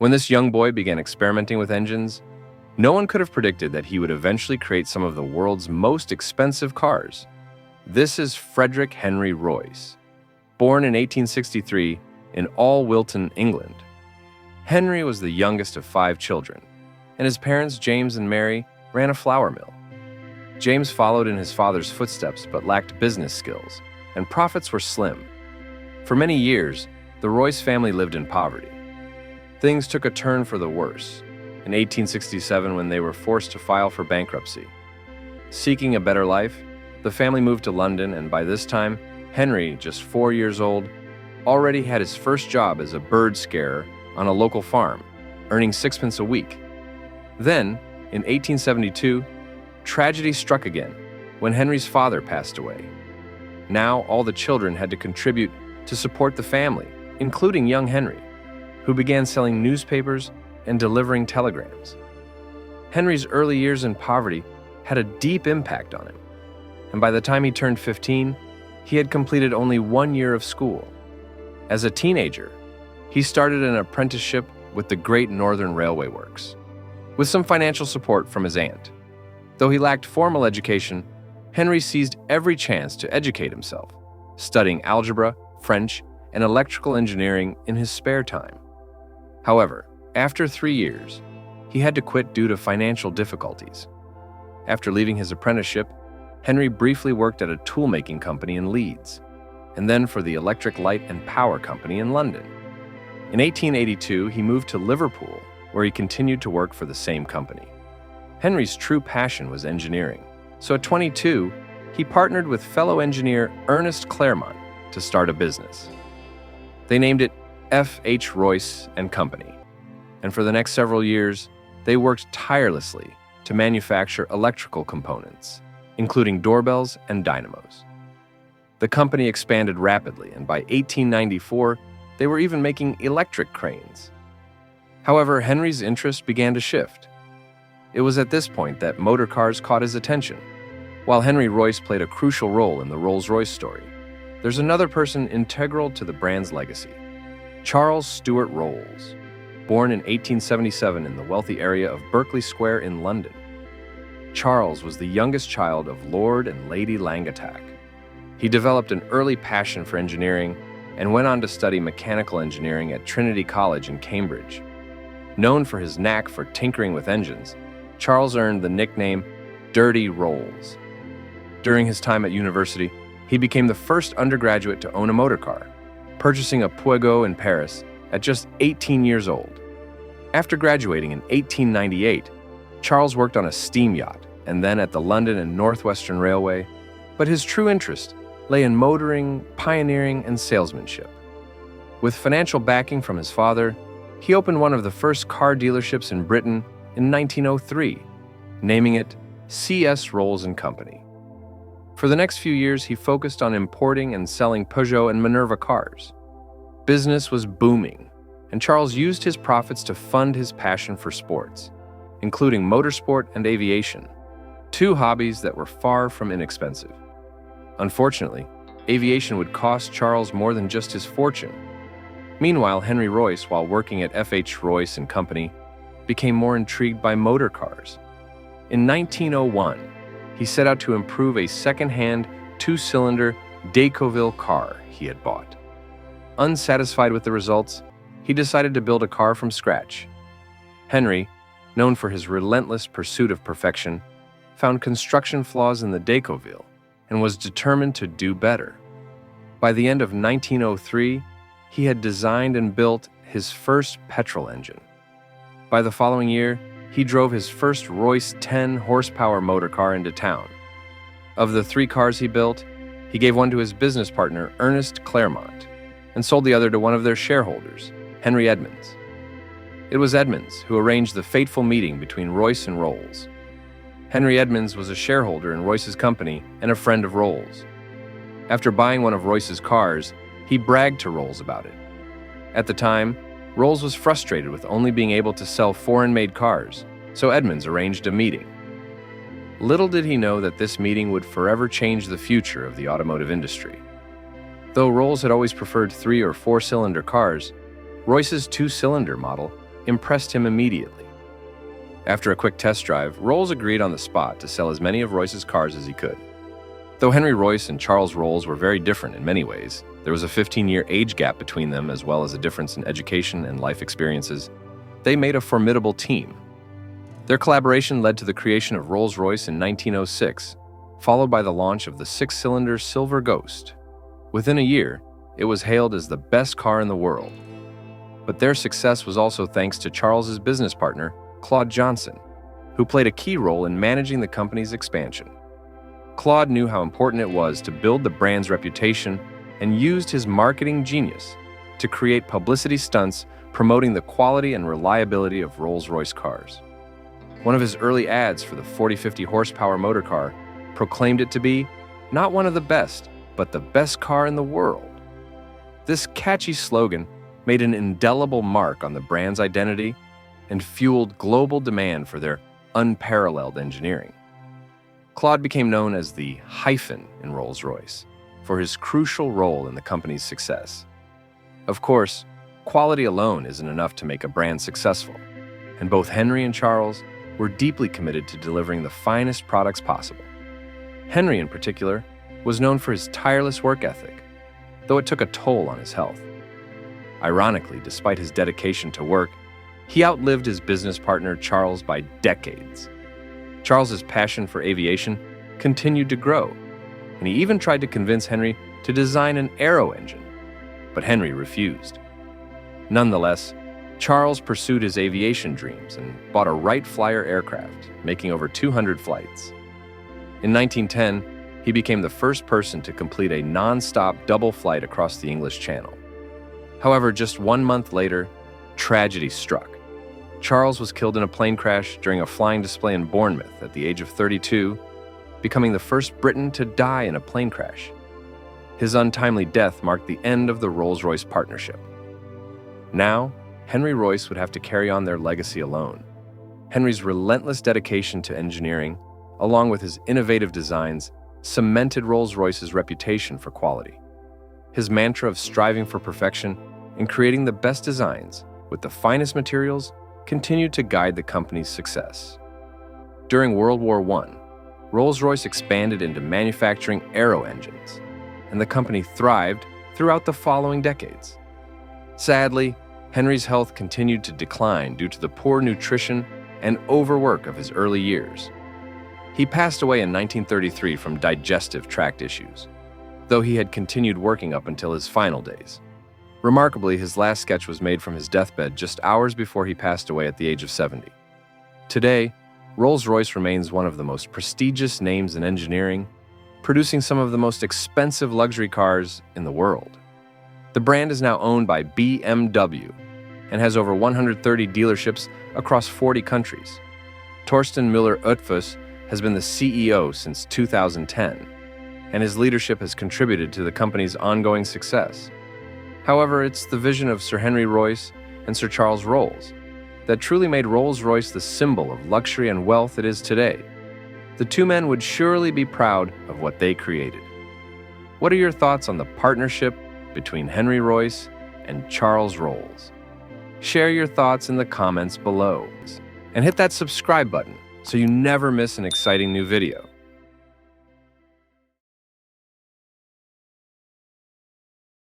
When this young boy began experimenting with engines, no one could have predicted that he would eventually create some of the world's most expensive cars. This is Frederick Henry Royce, born in 1863 in Wilton, England. Henry was the youngest of 5 children, and his parents, James and Mary, ran a flour mill. James followed in his father's footsteps but lacked business skills, and profits were slim. For many years, the Royce family lived in poverty. Things took a turn for the worse in 1867 when they were forced to file for bankruptcy. Seeking a better life, the family moved to London, and by this time, Henry, just 4 years old, already had his first job as a bird scarer on a local farm, earning 6 pence a week. Then, in 1872, tragedy struck again when Henry's father passed away. Now all the children had to contribute to support the family, including young Henry, who began selling newspapers and delivering telegrams. Henry's early years in poverty had a deep impact on him, and by the time he turned 15, he had completed only 1 year of school. As a teenager, he started an apprenticeship with the Great Northern Railway Works, with some financial support from his aunt. Though he lacked formal education, Henry seized every chance to educate himself, studying algebra, French, and electrical engineering in his spare time. However, after 3 years, he had to quit due to financial difficulties. After leaving his apprenticeship, Henry briefly worked at a tool-making company in Leeds, and then for the Electric Light and Power Company in London. In 1882, he moved to Liverpool, where he continued to work for the same company. Henry's true passion was engineering, so at 22, he partnered with fellow engineer Ernest Claremont to start a business. They named it F.H. Royce and Company, and for the next several years, they worked tirelessly to manufacture electrical components, including doorbells and dynamos. The company expanded rapidly, and by 1894, they were even making electric cranes. However, Henry's interest began to shift. It was at this point that motor cars caught his attention. While Henry Royce played a crucial role in the Rolls-Royce story, there's another person integral to the brand's legacy: Charles Stuart Rolls, born in 1877 in the wealthy area of Berkeley Square in London. Charles was the youngest child of Lord and Lady Langattack. He developed an early passion for engineering and went on to study mechanical engineering at Trinity College in Cambridge. Known for his knack for tinkering with engines, Charles earned the nickname Dirty Rolls. During his time at university, he became the first undergraduate to own a motor car, purchasing a Puego in Paris at just 18 years old. After graduating in 1898, Charles worked on a steam yacht and then at the London and Northwestern Railway, but his true interest lay in motoring, pioneering, and salesmanship. With financial backing from his father, he opened one of the first car dealerships in Britain in 1903, naming it C.S. Rolls and Company. For the next few years, he focused on importing and selling Peugeot and Minerva cars. Business was booming, and Charles used his profits to fund his passion for sports, including motorsport and aviation, 2 hobbies that were far from inexpensive. Unfortunately, aviation would cost Charles more than just his fortune. Meanwhile, Henry Royce, while working at F.H. Royce and Company, became more intrigued by motor cars. In 1901, he set out to improve a second-hand 2-cylinder Decauville car he had bought. Unsatisfied with the results, he decided to build a car from scratch. Henry, known for his relentless pursuit of perfection, found construction flaws in the Decauville and was determined to do better. By the end of 1903, he had designed and built his first petrol engine. By the following year, he drove his first Royce 10-horsepower motor car into town. Of the 3 cars he built, he gave one to his business partner, Ernest Claremont, and sold the other to one of their shareholders, Henry Edmunds. It was Edmunds who arranged the fateful meeting between Royce and Rolls. Henry Edmunds was a shareholder in Royce's company and a friend of Rolls. After buying one of Royce's cars, he bragged to Rolls about it. At the time, Rolls was frustrated with only being able to sell foreign-made cars, so Edmunds arranged a meeting. Little did he know that this meeting would forever change the future of the automotive industry. Though Rolls had always preferred 3- or 4-cylinder cars, Royce's 2-cylinder model impressed him immediately. After a quick test drive, Rolls agreed on the spot to sell as many of Royce's cars as he could. Though Henry Royce and Charles Rolls were very different in many ways, there was a 15-year age gap between them as well as a difference in education and life experiences. They made a formidable team. Their collaboration led to the creation of Rolls-Royce in 1906, followed by the launch of the six-cylinder Silver Ghost. Within a year, it was hailed as the best car in the world. But their success was also thanks to Charles's business partner, Claude Johnson, who played a key role in managing the company's expansion. Claude knew how important it was to build the brand's reputation and used his marketing genius to create publicity stunts promoting the quality and reliability of Rolls-Royce cars. One of his early ads for the 40-50 horsepower motor car proclaimed it to be not one of the best, but the best car in the world. This catchy slogan made an indelible mark on the brand's identity and fueled global demand for their unparalleled engineering. Claude became known as the hyphen in Rolls-Royce for his crucial role in the company's success. Of course, quality alone isn't enough to make a brand successful, and both Henry and Charles were deeply committed to delivering the finest products possible. Henry, in particular, was known for his tireless work ethic, though it took a toll on his health. Ironically, despite his dedication to work, he outlived his business partner Charles by decades. Charles's passion for aviation continued to grow, and he even tried to convince Henry to design an aero engine, but Henry refused. Nonetheless, Charles pursued his aviation dreams and bought a Wright Flyer aircraft, making over 200 flights. In 1910, he became the first person to complete a non-stop double flight across the English Channel. However, just 1 month later, tragedy struck. Charles was killed in a plane crash during a flying display in Bournemouth at the age of 32, becoming the first Briton to die in a plane crash. His untimely death marked the end of the Rolls-Royce partnership. Now, Henry Royce would have to carry on their legacy alone. Henry's relentless dedication to engineering, along with his innovative designs, cemented Rolls-Royce's reputation for quality. His mantra of striving for perfection and creating the best designs with the finest materials continued to guide the company's success. During World War I, Rolls-Royce expanded into manufacturing aero engines, and the company thrived throughout the following decades. Sadly, Henry's health continued to decline due to the poor nutrition and overwork of his early years. He passed away in 1933 from digestive tract issues, though he had continued working up until his final days. Remarkably, his last sketch was made from his deathbed just hours before he passed away at the age of 70. Today, Rolls-Royce remains one of the most prestigious names in engineering, producing some of the most expensive luxury cars in the world. The brand is now owned by BMW and has over 130 dealerships across 40 countries. Torsten Müller-Oetfuss has been the CEO since 2010, and his leadership has contributed to the company's ongoing success. However, it's the vision of Sir Henry Royce and Sir Charles Rolls that truly made Rolls-Royce the symbol of luxury and wealth it is today. The two men would surely be proud of what they created. What are your thoughts on the partnership between Henry Royce and Charles Rolls? Share your thoughts in the comments below, and hit that subscribe button so you never miss an exciting new video.